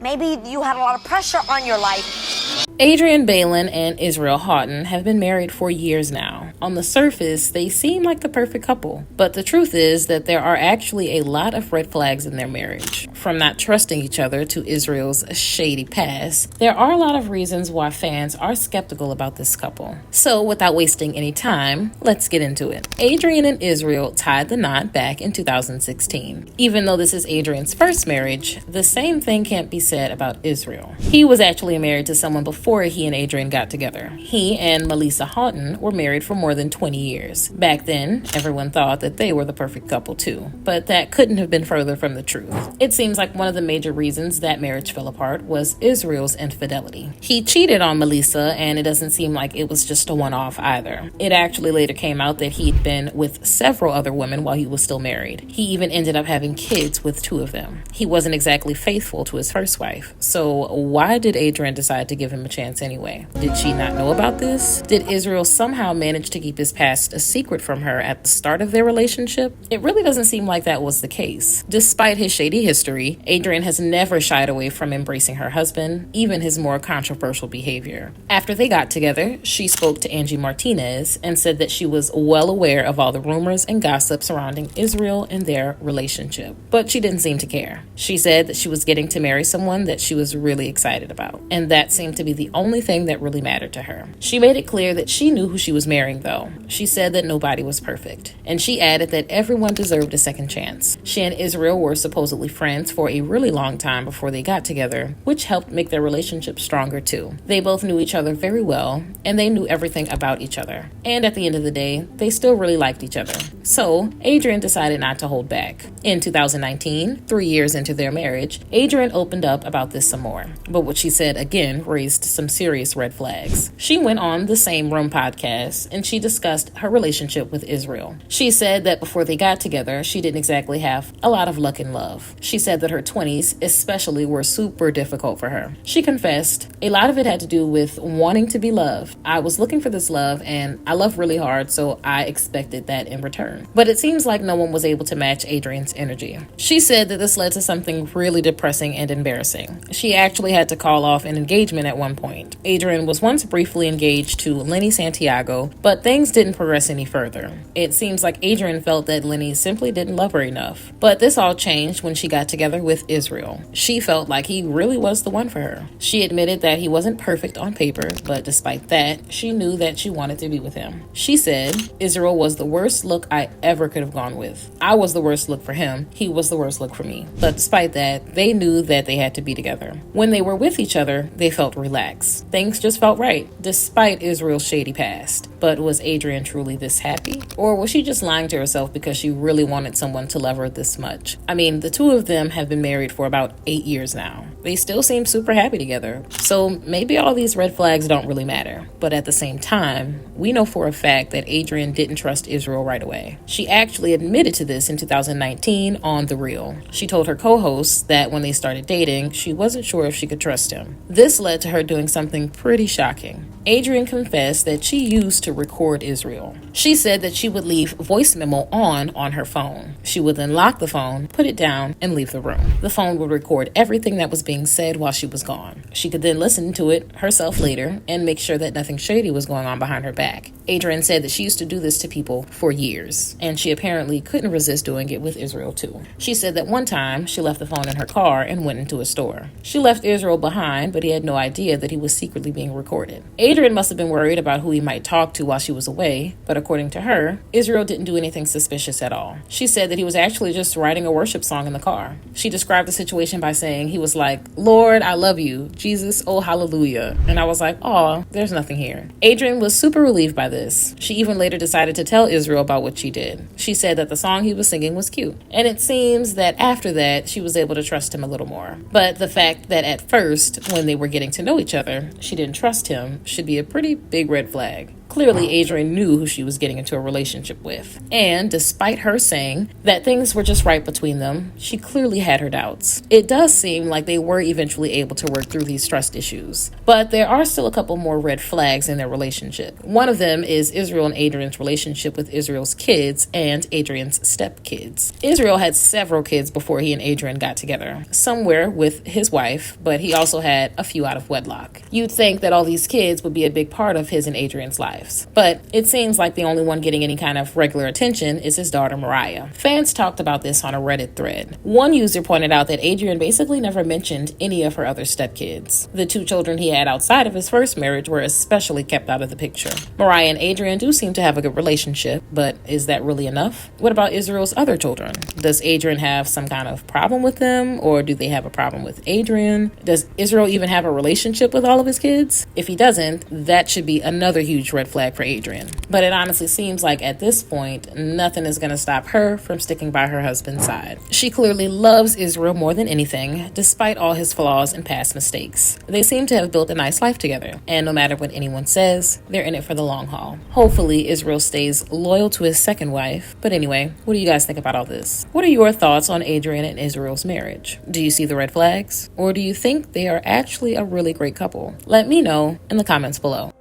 Maybe you had a lot of pressure on your life. Adrienne Bailon and Israel Houghton have been married for years now. On the surface, they seem like the perfect couple, but the truth is that there are actually a lot of red flags in their marriage. From not trusting each other to Israel's shady past, there are a lot of reasons why fans are skeptical about this couple. So without wasting any time, let's get into it. Adrienne and Israel tied the knot back in 2016. Even though this is Adrienne's first marriage, the same thing can't be said about Israel. He was actually married to someone before he and Adrienne got together. He and Meleasa Houghton were married for more than 20 years. Back then, everyone thought that they were the perfect couple too, but that couldn't have been further from the truth. It seems like one of the major reasons that marriage fell apart was Israel's infidelity. He cheated on Meleasa, and it doesn't seem like it was just a one-off either. It actually later came out that he'd been with several other women while he was still married. He even ended up having kids with 2 of them. He wasn't exactly faithful to his first wife. So why did Adrienne decide to give him a chance anyway? Did she not know about this? Did Israel somehow manage to keep his past a secret from her at the start of their relationship? It really doesn't seem like that was the case. Despite his shady history, Adrienne has never shied away from embracing her husband, even his more controversial behavior. After they got together, she spoke to Angie Martinez and said that she was well aware of all the rumors and gossip surrounding Israel and their relationship, but she didn't seem to care. She said that she was getting to marry someone that she was really excited about, and that seemed to be the only thing that really mattered to her. She made it clear that she knew who she was marrying, though. She said that nobody was perfect, and she added that everyone deserved a second chance. She and Israel were supposedly friends for a really long time before they got together, which helped make their relationship stronger too. They both knew each other very well, and they knew everything about each other. And at the end of the day, they still really liked each other. So, Adrienne decided not to hold back. In 2019, 3 years into their marriage, Adrienne opened up about this some more. But what she said again raised some serious red flags. She went on the Same Room podcast and she discussed her relationship with Israel. She said that before they got together, she didn't exactly have a lot of luck in love. She said that her 20s especially were super difficult for her. She confessed, a lot of it had to do with wanting to be loved. I was looking for this love and I love really hard, so I expected that in return. But it seems like no one was able to match Adrienne's energy. She said that this led to something really depressing and embarrassing. She actually had to call off an engagement at one point. Adrienne was once briefly engaged to Lenny Santiago, but things didn't progress any further. It seems like Adrienne felt that Lenny simply didn't love her enough. But this all changed when she got together with Israel. She felt like he really was the one for her. She admitted that he wasn't perfect on paper, but despite that, she knew that she wanted to be with him. She said, Israel was the worst look I ever could have gone with. I was the worst look for him. He was the worst look for me. But despite that, they knew that they had to be together. When they were with each other, they felt relaxed. Things just felt right, despite Israel's shady past. But was Adrienne truly this happy? Or was she just lying to herself because she really wanted someone to love her this much? I mean, the 2 of them have been married for about 8 years now. They still seem super happy together. So maybe all these red flags don't really matter. But at the same time, we know for a fact that Adrienne didn't trust Israel right away. She actually admitted to this in 2019 on The Real. She told her co-hosts that when they started dating, she wasn't sure if she could trust him. This led to her doing something pretty shocking. Adrienne confessed that she used to record Israel. She said that she would leave voice memo on her phone. She would then lock the phone, put it down, and leave the room. The phone would record everything that was being said while she was gone. She could then listen to it herself later and make sure that nothing shady was going on behind her back. Adrienne said that she used to do this to people for years, and she apparently couldn't resist doing it with Israel too. She said that one time she left the phone in her car and went into a store. She left Israel behind, but he had no idea that he was secretly being recorded. Adrienne must have been worried about who he might talk to while she was away, but according to her, Israel didn't do anything suspicious at all. She said that he was actually just writing a worship song in the car. She described the situation by saying he was like, Lord, I love you. Jesus, oh hallelujah. And I was like, oh, there's nothing here. Adrienne was super relieved by this. She even later decided to tell Israel about what she did. She said that the song he was singing was cute. And it seems that after that, she was able to trust him a little more. But the fact that at first, when they were getting to know each other, she didn't trust him should be a pretty big red flag. Clearly, Adrienne knew who she was getting into a relationship with. And despite her saying that things were just right between them, she clearly had her doubts. It does seem like they were eventually able to work through these trust issues. But there are still a couple more red flags in their relationship. One of them is Israel and Adrienne's relationship with Israel's kids and Adrienne's stepkids. Israel had several kids before he and Adrienne got together. Some were with his wife, but he also had a few out of wedlock. You'd think that all these kids would be a big part of his and Adrienne's lives. But it seems like the only one getting any kind of regular attention is his daughter Mariah. Fans talked about this on a Reddit thread. One user pointed out that Adrienne basically never mentioned any of her other stepkids. The two children he had outside of his first marriage were especially kept out of the picture. Mariah and Adrienne do seem to have a good relationship, but is that really enough? What about Israel's other children? Does Adrienne have some kind of problem with them, or do they have a problem with Adrienne? Does Israel even have a relationship with all of his kids? If he doesn't, that should be another huge red flag for Adrienne. But it honestly seems like at this point, nothing is going to stop her from sticking by her husband's side. She clearly loves Israel more than anything, despite all his flaws and past mistakes. They seem to have built a nice life together, and no matter what anyone says, they're in it for the long haul. Hopefully, Israel stays loyal to his second wife. But anyway, what do you guys think about all this? What are your thoughts on Adrienne and Israel's marriage? Do you see the red flags? Or do you think they are actually a really great couple? Let me know in the comments below.